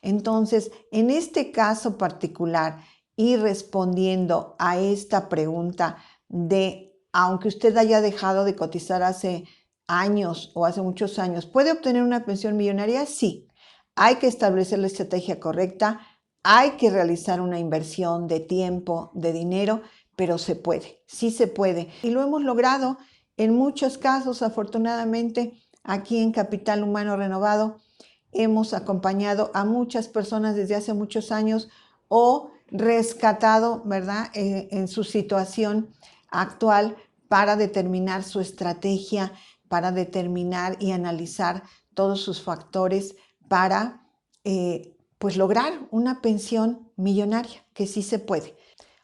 Entonces, en este caso particular y respondiendo a esta pregunta de, aunque usted haya dejado de cotizar hace años o hace muchos años, ¿puede obtener una pensión millonaria? Sí. Hay que establecer la estrategia correcta, hay que realizar una inversión de tiempo, de dinero, pero se puede, sí se puede. Y lo hemos logrado en muchos casos, afortunadamente, aquí en Capital Humano Renovado. Hemos acompañado a muchas personas desde hace muchos años o rescatado, ¿verdad?, en su situación actual para determinar su estrategia, para determinar y analizar todos sus factores para pues lograr una pensión millonaria, que sí se puede.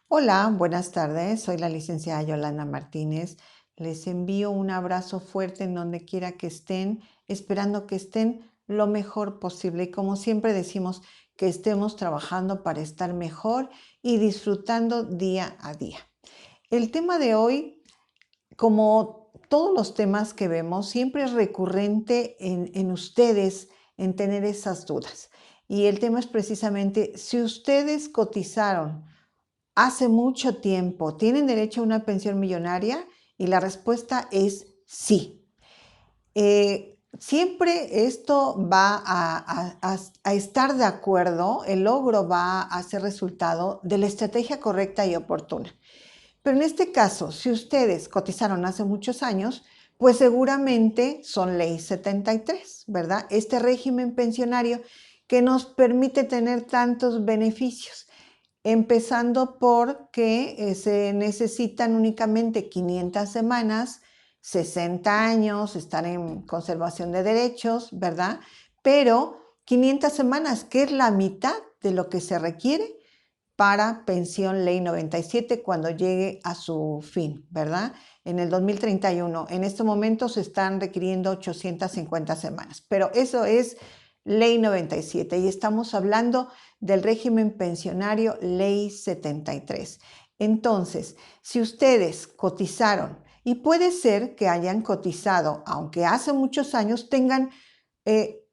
Hola, buenas tardes. Soy la licenciada Yolanda Martínez. Les envío un abrazo fuerte en donde quiera que estén, esperando que estén lo mejor posible. Y como siempre decimos, que estemos trabajando para estar mejor y disfrutando día a día. El tema de hoy, como todos los temas que vemos, siempre es recurrente en ustedes en tener esas dudas. Y el tema es precisamente, si ustedes cotizaron hace mucho tiempo, ¿tienen derecho a una pensión millonaria? Y la respuesta es sí. Siempre esto va a estar de acuerdo, el logro va a ser resultado de la estrategia correcta y oportuna. Pero en este caso, si ustedes cotizaron hace muchos años, pues seguramente son ley 73, ¿verdad? Este régimen pensionario que nos permite tener tantos beneficios, empezando por que se necesitan únicamente 500 semanas, 60 años, estar en conservación de derechos, ¿verdad? Pero 500 semanas, que es la mitad de lo que se requiere para pensión ley 97 cuando llegue a su fin, ¿verdad? En el 2031. En este momento se están requiriendo 850 semanas, pero eso es ley 97 y estamos hablando del régimen pensionario ley 73. Entonces, si ustedes cotizaron, y puede ser que hayan cotizado, aunque hace muchos años, tengan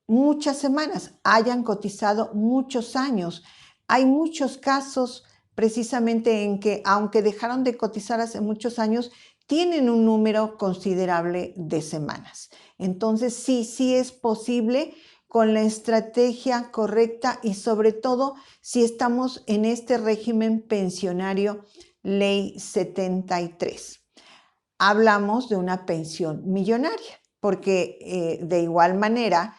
muchas semanas, hayan cotizado muchos años. Hay muchos casos precisamente en que, aunque dejaron de cotizar hace muchos años, tienen un número considerable de semanas. Entonces, sí es posible con la estrategia correcta y sobre todo si estamos en este régimen pensionario ley 73. Hablamos de una pensión millonaria, porque de igual manera,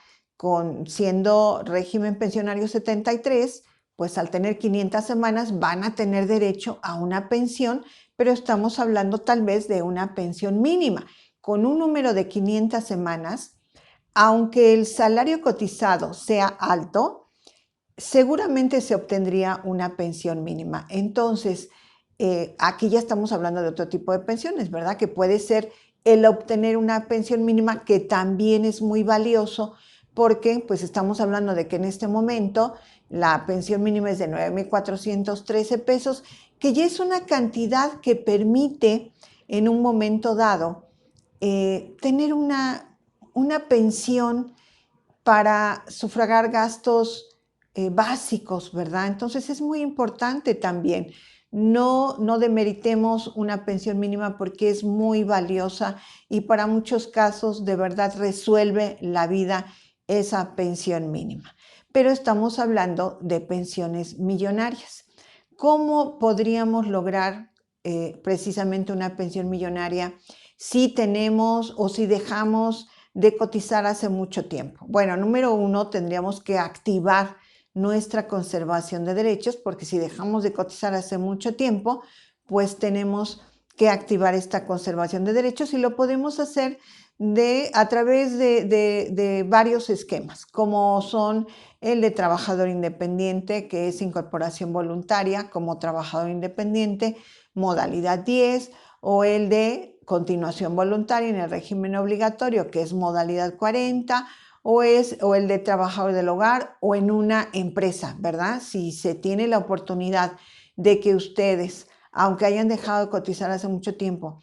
siendo régimen pensionario 73, pues al tener 500 semanas van a tener derecho a una pensión, pero estamos hablando tal vez de una pensión mínima. Con un número de 500 semanas, aunque el salario cotizado sea alto, seguramente se obtendría una pensión mínima. Entonces, aquí ya estamos hablando de otro tipo de pensiones, ¿verdad? Que puede ser el obtener una pensión mínima, que también es muy valioso, porque pues estamos hablando de que en este momento la pensión mínima es de 9,413 pesos, que ya es una cantidad que permite en un momento dado tener una pensión para sufragar gastos básicos, ¿verdad? Entonces es muy importante también. No demeritemos una pensión mínima porque es muy valiosa y para muchos casos de verdad resuelve la vida esa pensión mínima. Pero estamos hablando de pensiones millonarias. ¿Cómo podríamos lograr precisamente una pensión millonaria si tenemos o si dejamos de cotizar hace mucho tiempo? Bueno, número uno, tendríamos que activar nuestra conservación de derechos, porque si dejamos de cotizar hace mucho tiempo, pues tenemos que activar esta conservación de derechos y lo podemos hacer a través de varios esquemas, como son el de trabajador independiente, que es incorporación voluntaria como trabajador independiente, modalidad 10, o el de continuación voluntaria en el régimen obligatorio, que es modalidad 40, o el de trabajador del hogar o en una empresa, ¿verdad? Si se tiene la oportunidad de que ustedes, aunque hayan dejado de cotizar hace mucho tiempo,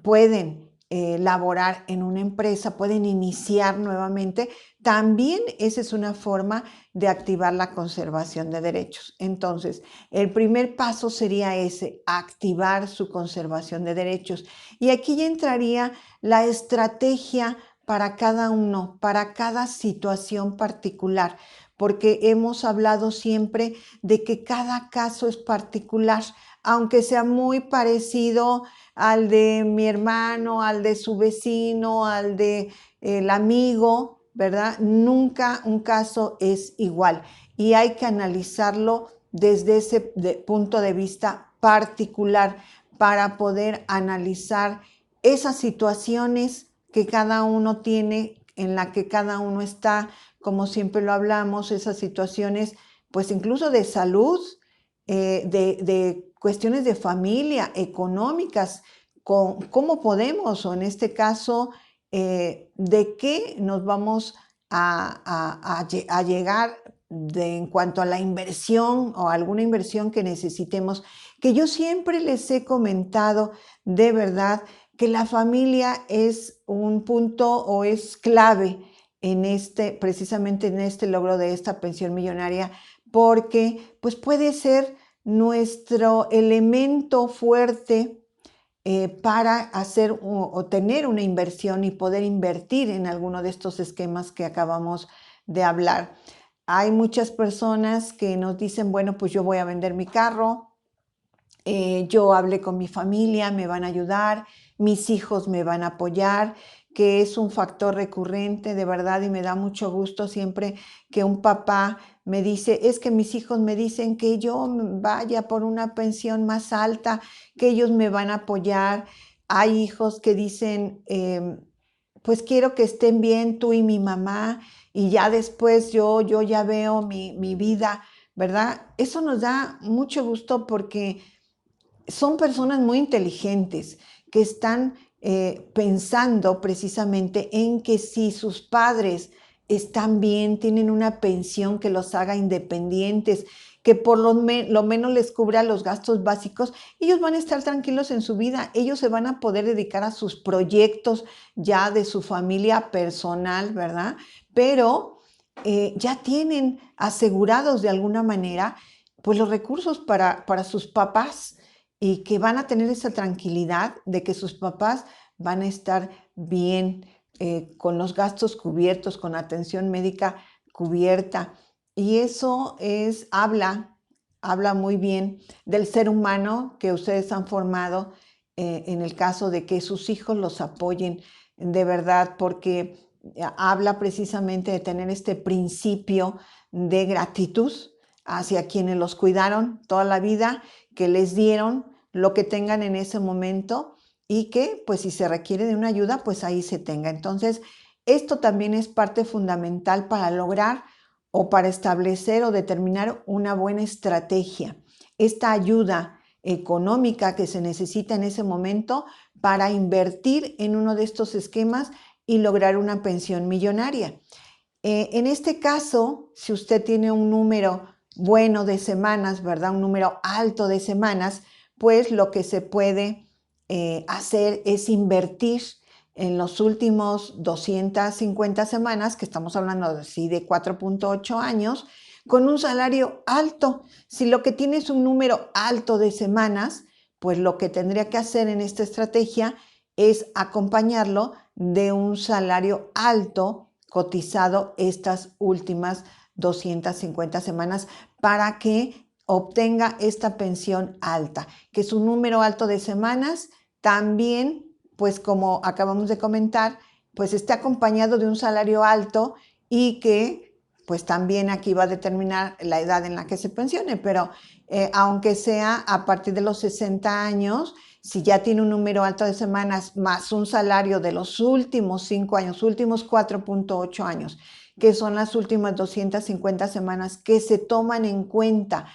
pueden laborar en una empresa, pueden iniciar nuevamente, también esa es una forma de activar la conservación de derechos. Entonces, el primer paso sería ese, activar su conservación de derechos. Y aquí ya entraría la estrategia para cada uno, para cada situación particular, porque hemos hablado siempre de que cada caso es particular, aunque sea muy parecido al de mi hermano, al de su vecino, al de el amigo, ¿verdad? Nunca un caso es igual y hay que analizarlo desde ese punto de vista particular para poder analizar esas situaciones que cada uno tiene, en la que cada uno está, como siempre lo hablamos, esas situaciones, pues incluso de salud, de cuestiones de familia, económicas, cómo podemos, o en este caso, de qué nos vamos a llegar en cuanto a la inversión o alguna inversión que necesitemos, que yo siempre les he comentado de verdad que la familia es un punto o es clave en precisamente en este logro de esta pensión millonaria, porque pues puede ser nuestro elemento fuerte para hacer o tener una inversión y poder invertir en alguno de estos esquemas que acabamos de hablar. Hay muchas personas que nos dicen, bueno, pues yo voy a vender mi carro, yo hablé con mi familia, me van a ayudar, mis hijos me van a apoyar, que es un factor recurrente de verdad y me da mucho gusto siempre que un papá me dice, es que mis hijos me dicen que yo vaya por una pensión más alta, que ellos me van a apoyar. Hay hijos que dicen, pues quiero que estén bien tú y mi mamá y ya después yo ya veo mi vida, ¿verdad? Eso nos da mucho gusto porque son personas muy inteligentes que están pensando precisamente en que si sus padres están bien, tienen una pensión que los haga independientes, que por lo menos les cubra los gastos básicos, ellos van a estar tranquilos en su vida, ellos se van a poder dedicar a sus proyectos ya de su familia personal, ¿verdad? Pero ya tienen asegurados de alguna manera pues los recursos para sus papás y que van a tener esa tranquilidad de que sus papás van a estar bien, con los gastos cubiertos, con atención médica cubierta. Y eso habla muy bien del ser humano que ustedes han formado, en el caso de que sus hijos los apoyen de verdad, porque habla precisamente de tener este principio de gratitud hacia quienes los cuidaron toda la vida, que les dieron lo que tengan en ese momento y que pues si se requiere de una ayuda, pues ahí se tenga. Entonces, esto también es parte fundamental para lograr o para establecer o determinar una buena estrategia. Esta ayuda económica que se necesita en ese momento para invertir en uno de estos esquemas y lograr una pensión millonaria. En este caso, si usted tiene un número bueno de semanas, ¿verdad? Un número alto de semanas, pues lo que se puede hacer es invertir en los últimos 250 semanas, que estamos hablando de 4.8 años, con un salario alto. Si lo que tiene es un número alto de semanas, pues lo que tendría que hacer en esta estrategia es acompañarlo de un salario alto cotizado estas últimas 250 semanas para que obtenga esta pensión alta, que es un número alto de semanas. También, pues como acabamos de comentar, pues está acompañado de un salario alto y que pues también aquí va a determinar la edad en la que se pensione, pero aunque sea a partir de los 60 años, si ya tiene un número alto de semanas más un salario de los últimos 5 años, últimos 4.8 años, que son las últimas 250 semanas que se toman en cuenta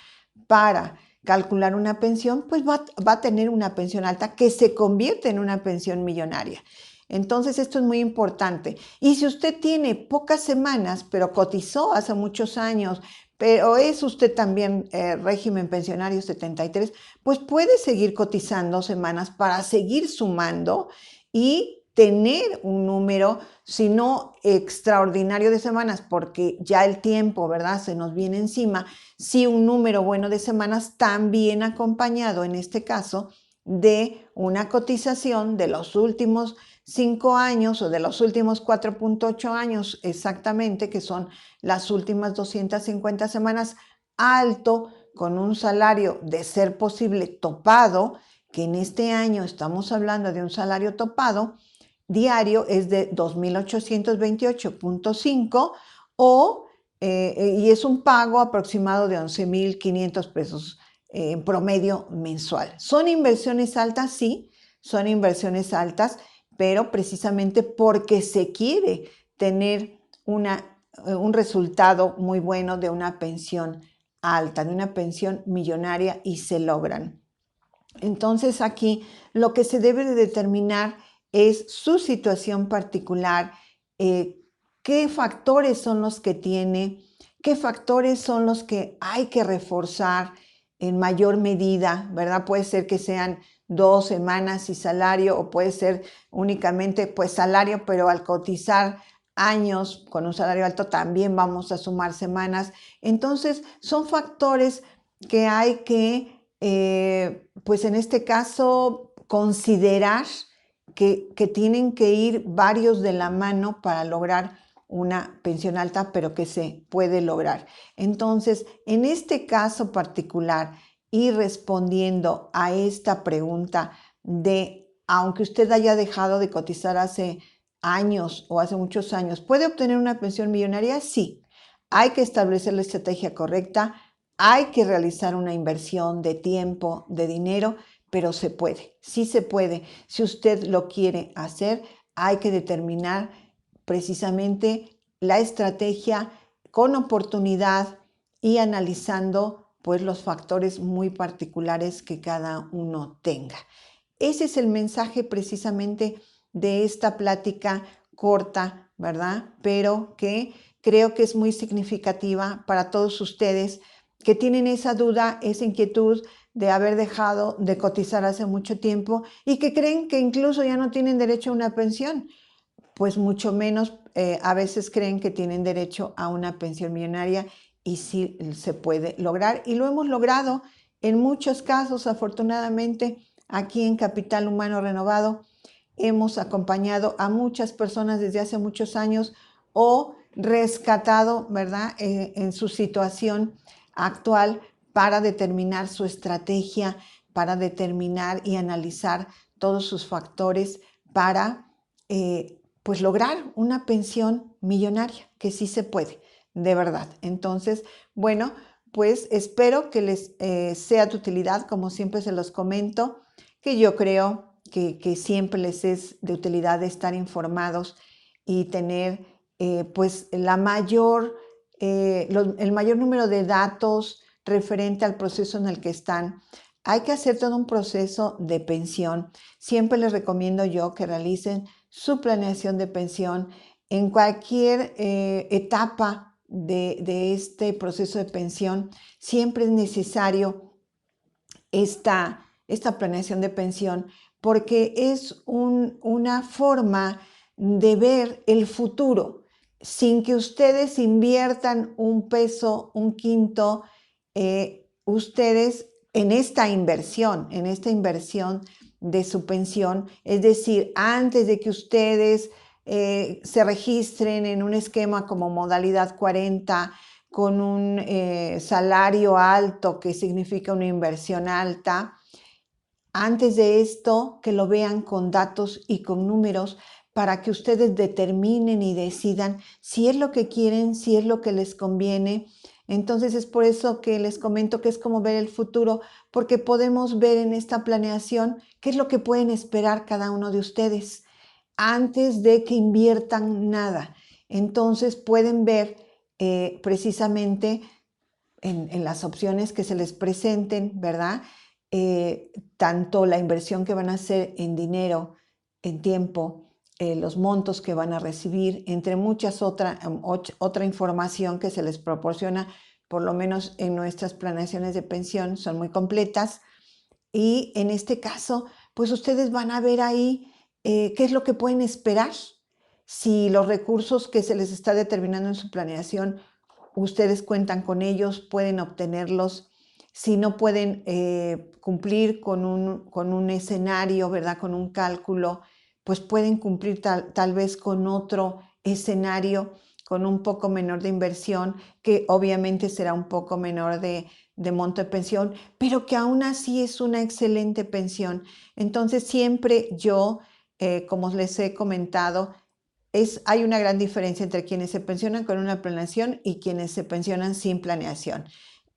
para calcular una pensión, pues va a tener una pensión alta que se convierte en una pensión millonaria. Entonces, esto es muy importante. Y si usted tiene pocas semanas, pero cotizó hace muchos años, pero es usted también régimen pensionario 73, pues puede seguir cotizando semanas para seguir sumando y tener un número, si no extraordinario de semanas, porque ya el tiempo, ¿verdad? Se nos viene encima, sí un número bueno de semanas, también acompañado en este caso de una cotización de los últimos 5 años o de los últimos 4.8 años exactamente, que son las últimas 250 semanas, alto, con un salario de ser posible topado, que en este año estamos hablando de un salario topado diario es de 2.828.5 y es un pago aproximado de 11.500 pesos en promedio mensual. ¿Son inversiones altas? Sí, son inversiones altas, pero precisamente porque se quiere tener un resultado muy bueno de una pensión alta, de una pensión millonaria y se logran. Entonces aquí lo que se debe de determinar es su situación particular, qué factores son los que tiene, qué factores son los que hay que reforzar en mayor medida, ¿verdad? Puede ser que sean 2 semanas y salario o puede ser únicamente pues salario, pero al cotizar años con un salario alto también vamos a sumar semanas. Entonces son factores que hay que pues en este caso, considerar que tienen que ir varios de la mano para lograr una pensión alta, pero que se puede lograr. Entonces, en este caso particular, y respondiendo a esta pregunta de, aunque usted haya dejado de cotizar hace años o hace muchos años, ¿puede obtener una pensión millonaria? Sí. Hay que establecer la estrategia correcta, hay que realizar una inversión de tiempo, de dinero, pero se puede, sí se puede. Si usted lo quiere hacer, hay que determinar precisamente la estrategia con oportunidad y analizando pues los factores muy particulares que cada uno tenga. Ese es el mensaje precisamente de esta plática corta, ¿verdad? Pero que creo que es muy significativa para todos ustedes que tienen esa duda, esa inquietud de haber dejado de cotizar hace mucho tiempo y que creen que incluso ya no tienen derecho a una pensión, pues mucho menos a veces creen que tienen derecho a una pensión millonaria y sí se puede lograr y lo hemos logrado en muchos casos, afortunadamente, aquí en Capital Humano Renovado. Hemos acompañado a muchas personas desde hace muchos años o rescatado, ¿verdad?, en su situación actual para determinar su estrategia, para determinar y analizar todos sus factores para, pues, lograr una pensión millonaria, que sí se puede, de verdad. Entonces, bueno, pues espero que les sea de utilidad, como siempre se los comento, que yo creo que siempre les es de utilidad estar informados y tener pues el mayor número de datos referente al proceso en el que están. Hay que hacer todo un proceso de pensión. Siempre les recomiendo yo que realicen su planeación de pensión en cualquier etapa de este proceso de pensión. Siempre es necesario esta planeación de pensión porque es una forma de ver el futuro sin que ustedes inviertan un peso, un quinto, ustedes en esta inversión de su pensión, es decir, antes de que ustedes se registren en un esquema como modalidad 40 con un salario alto, que significa una inversión alta. Antes de esto, que lo vean con datos y con números para que ustedes determinen y decidan si es lo que quieren, si es lo que les conviene. Entonces es por eso que les comento que es como ver el futuro, porque podemos ver en esta planeación qué es lo que pueden esperar cada uno de ustedes antes de que inviertan nada. Entonces pueden ver precisamente en las opciones que se les presenten, ¿verdad? Tanto la inversión que van a hacer en dinero, en tiempo, los montos que van a recibir, entre muchas otra información que se les proporciona, por lo menos en nuestras planeaciones de pensión, son muy completas. Y en este caso, pues ustedes van a ver ahí qué es lo que pueden esperar, si los recursos que se les está determinando en su planeación, ustedes cuentan con ellos, pueden obtenerlos, si no pueden cumplir con un escenario, ¿verdad? Con un cálculo, pues pueden cumplir tal vez con otro escenario, con un poco menor de inversión, que obviamente será un poco menor de monto de pensión, pero que aún así es una excelente pensión. Entonces siempre yo, como les he comentado, hay una gran diferencia entre quienes se pensionan con una planeación y quienes se pensionan sin planeación,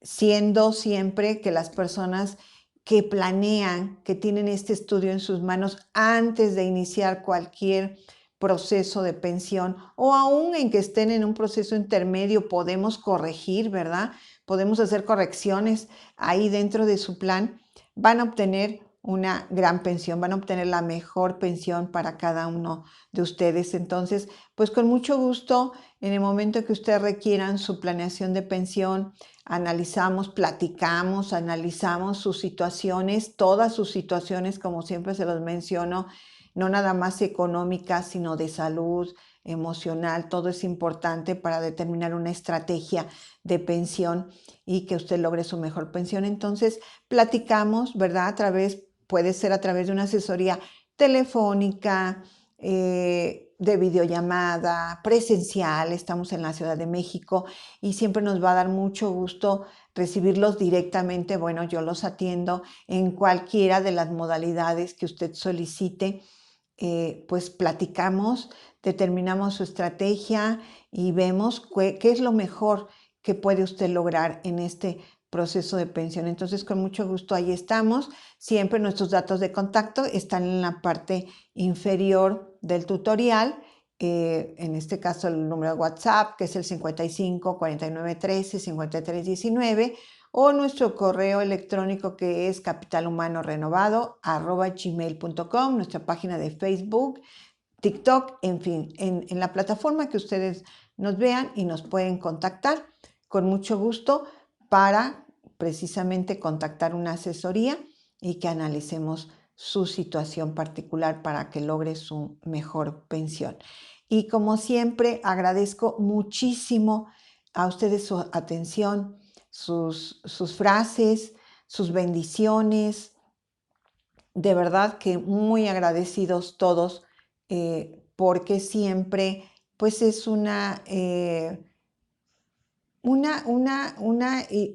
siendo siempre que las personas que planean, que tienen este estudio en sus manos antes de iniciar cualquier proceso de pensión o aún en que estén en un proceso intermedio, podemos corregir, ¿verdad? Podemos hacer correcciones ahí dentro de su plan, van a obtener una gran pensión, van a obtener la mejor pensión para cada uno de ustedes. Entonces, pues con mucho gusto, en el momento que ustedes requieran su planeación de pensión, analizamos, platicamos, analizamos sus situaciones, todas sus situaciones, como siempre se los menciono, no nada más económicas, sino de salud, emocional, todo es importante para determinar una estrategia de pensión y que usted logre su mejor pensión. Entonces, platicamos, ¿verdad? Puede ser a través de una asesoría telefónica, de videollamada, presencial, estamos en la Ciudad de México y siempre nos va a dar mucho gusto recibirlos directamente. Bueno, yo los atiendo en cualquiera de las modalidades que usted solicite. Pues platicamos, determinamos su estrategia y vemos qué es lo mejor que puede usted lograr en este proceso de pensión. Entonces, con mucho gusto ahí estamos. Siempre nuestros datos de contacto están en la parte inferior del tutorial. En este caso, el número de WhatsApp, que es el 55 49 13 53 19, o nuestro correo electrónico, que es capitalhumanorenovado@gmail.com, nuestra página de Facebook, TikTok, en fin, en la plataforma que ustedes nos vean y nos pueden contactar con mucho gusto para precisamente contactar una asesoría y que analicemos su situación particular para que logre su mejor pensión. Y como siempre, agradezco muchísimo a ustedes su atención, sus frases, sus bendiciones. De verdad que muy agradecidos todos, porque siempre pues es una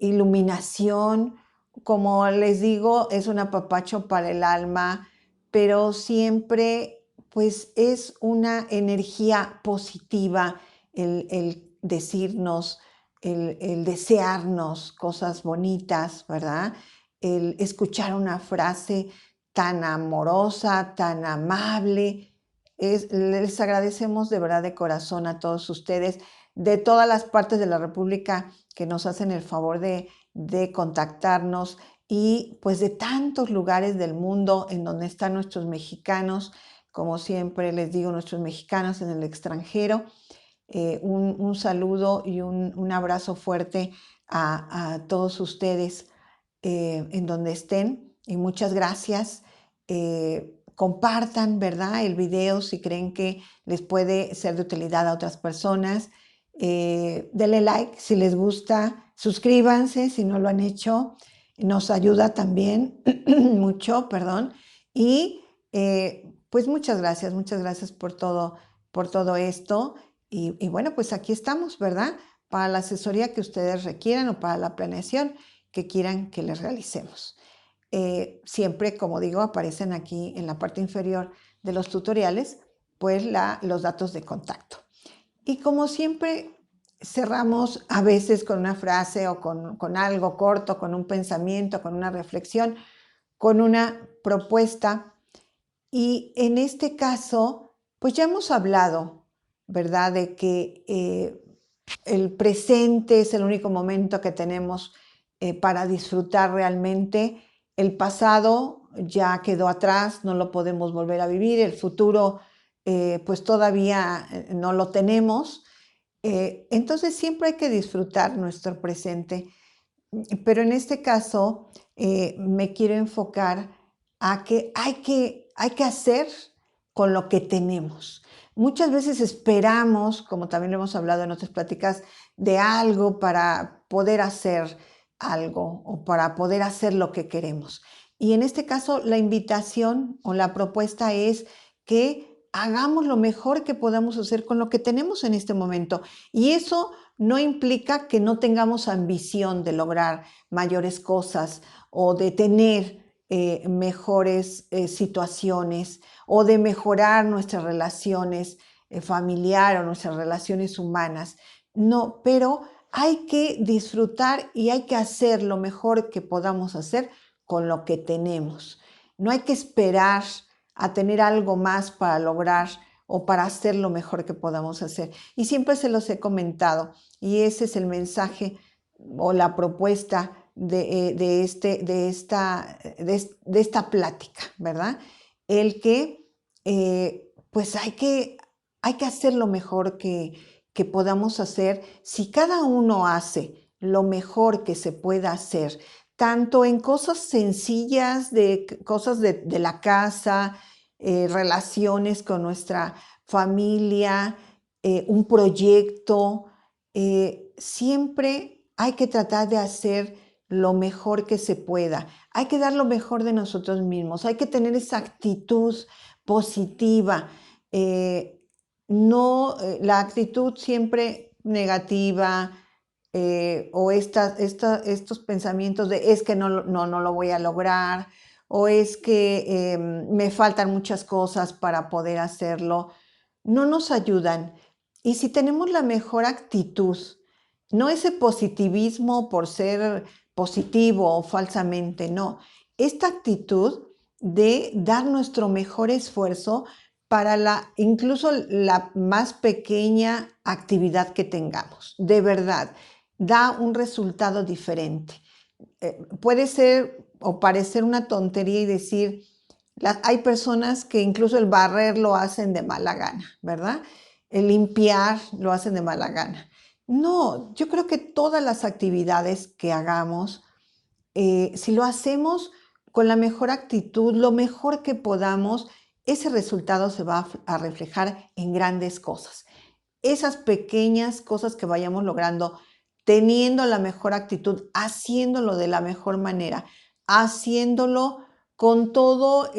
iluminación, como les digo, es un apapacho para el alma, pero siempre pues es una energía positiva el decirnos, el desearnos cosas bonitas, ¿verdad? El escuchar una frase tan amorosa, tan amable. Les agradecemos de verdad de corazón a todos ustedes de todas las partes de la República que nos hacen el favor de contactarnos y pues de tantos lugares del mundo en donde están nuestros mexicanos, como siempre les digo, nuestros mexicanos en el extranjero. Un saludo y un abrazo fuerte a todos ustedes en donde estén y muchas gracias. Compartan, ¿verdad? El video si creen que les puede ser de utilidad a otras personas. Denle like si les gusta, suscríbanse si no lo han hecho, nos ayuda también mucho, perdón. Y pues muchas gracias por todo esto. Y bueno, pues aquí estamos, ¿verdad? Para la asesoría que ustedes requieran o para la planeación que quieran que les realicemos. Siempre, como digo, aparecen aquí en la parte inferior de los tutoriales, pues los datos de contacto. Y como siempre, cerramos a veces con una frase o con algo corto, con un pensamiento, con una reflexión, con una propuesta. Y en este caso, pues ya hemos hablado, ¿verdad? De que el presente es el único momento que tenemos para disfrutar realmente. El pasado ya quedó atrás, no lo podemos volver a vivir. El futuro, pues todavía no lo tenemos. Entonces siempre hay que disfrutar nuestro presente. Pero en este caso me quiero enfocar a que hay que hacer con lo que tenemos. Muchas veces esperamos, como también lo hemos hablado en otras pláticas, de algo para poder hacer algo o para poder hacer lo que queremos. Y en este caso, la invitación o la propuesta es que hagamos lo mejor que podamos hacer con lo que tenemos en este momento. Y eso no implica que no tengamos ambición de lograr mayores cosas o de tener mejores situaciones o de mejorar nuestras relaciones familiares o nuestras relaciones humanas. No, pero hay que disfrutar y hay que hacer lo mejor que podamos hacer con lo que tenemos. No hay que esperar a tener algo más para lograr o para hacer lo mejor que podamos hacer. Y siempre se los he comentado, y ese es el mensaje o la propuesta de esta plática, ¿verdad? El que, pues hay que hacer lo mejor que podamos hacer. Si cada uno hace lo mejor que se pueda hacer, tanto en cosas sencillas, cosas de la casa, relaciones con nuestra familia, un proyecto, siempre hay que tratar de hacer lo mejor que se pueda. Hay que dar lo mejor de nosotros mismos. Hay que tener esa actitud positiva. No la actitud siempre negativa o estos pensamientos de es que no lo voy a lograr o es que me faltan muchas cosas para poder hacerlo, no nos ayudan. Y si tenemos la mejor actitud, no ese positivismo por ser positivo o falsamente, no, esta actitud de dar nuestro mejor esfuerzo para incluso la más pequeña actividad que tengamos. De verdad, da un resultado diferente. Puede ser o parecer una tontería y decir, hay personas que incluso el barrer lo hacen de mala gana, ¿verdad? El limpiar lo hacen de mala gana. No, yo creo que todas las actividades que hagamos, si lo hacemos con la mejor actitud, lo mejor que podamos, ese resultado se va a reflejar en grandes cosas. Esas pequeñas cosas que vayamos logrando, teniendo la mejor actitud, haciéndolo de la mejor manera, haciéndolo con todo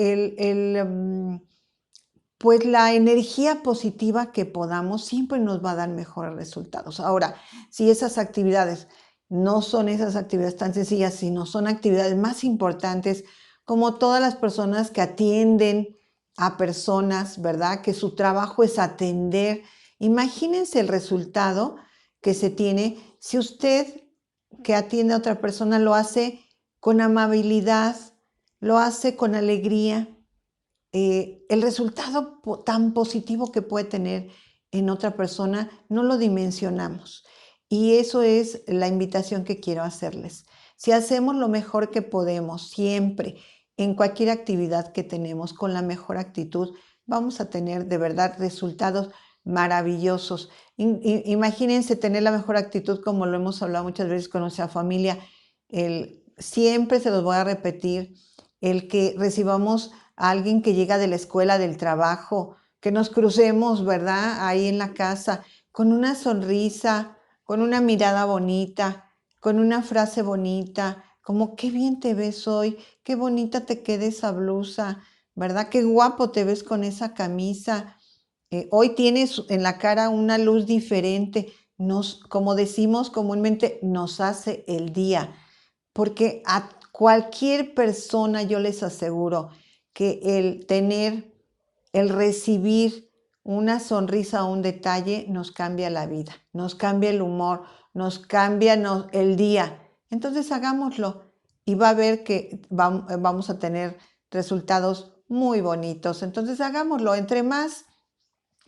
pues la energía positiva que podamos, siempre nos va a dar mejores resultados. Ahora, si esas actividades no son esas actividades tan sencillas, sino son actividades más importantes, como todas las personas que atienden a personas, ¿verdad? Que su trabajo es atender. Imagínense el resultado que se tiene si usted que atiende a otra persona lo hace con amabilidad, lo hace con alegría. El resultado tan positivo que puede tener en otra persona no lo dimensionamos. Y eso es la invitación que quiero hacerles. Si hacemos lo mejor que podemos, siempre, en cualquier actividad que tenemos, con la mejor actitud, vamos a tener de verdad resultados maravillosos. Imagínense tener la mejor actitud, como lo hemos hablado muchas veces con nuestra familia. Siempre se los voy a repetir, el que recibamos a alguien que llega de la escuela, del trabajo, que nos crucemos, ¿verdad? Ahí en la casa, con una sonrisa, con una mirada bonita, con una frase bonita, como qué bien te ves hoy, qué bonita te queda esa blusa, ¿verdad? Qué guapo te ves con esa camisa. Hoy tienes en la cara una luz diferente. Como decimos comúnmente, nos hace el día, porque a cualquier persona yo les aseguro que el recibir una sonrisa o un detalle nos cambia la vida, nos cambia el humor, nos cambia el día. Entonces hagámoslo y va a ver que vamos a tener resultados muy bonitos. Entonces hagámoslo. Entre más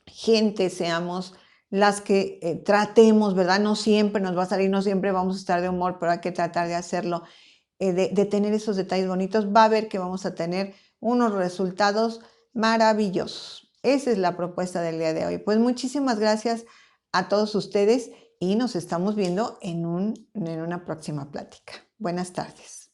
gente seamos las que tratemos, ¿verdad? No siempre nos va a salir, no siempre vamos a estar de humor, pero hay que tratar de hacerlo, de tener esos detalles bonitos. Va a ver que vamos a tener unos resultados maravillosos. Esa es la propuesta del día de hoy. Pues muchísimas gracias a todos ustedes y nos estamos viendo en una próxima plática. Buenas tardes.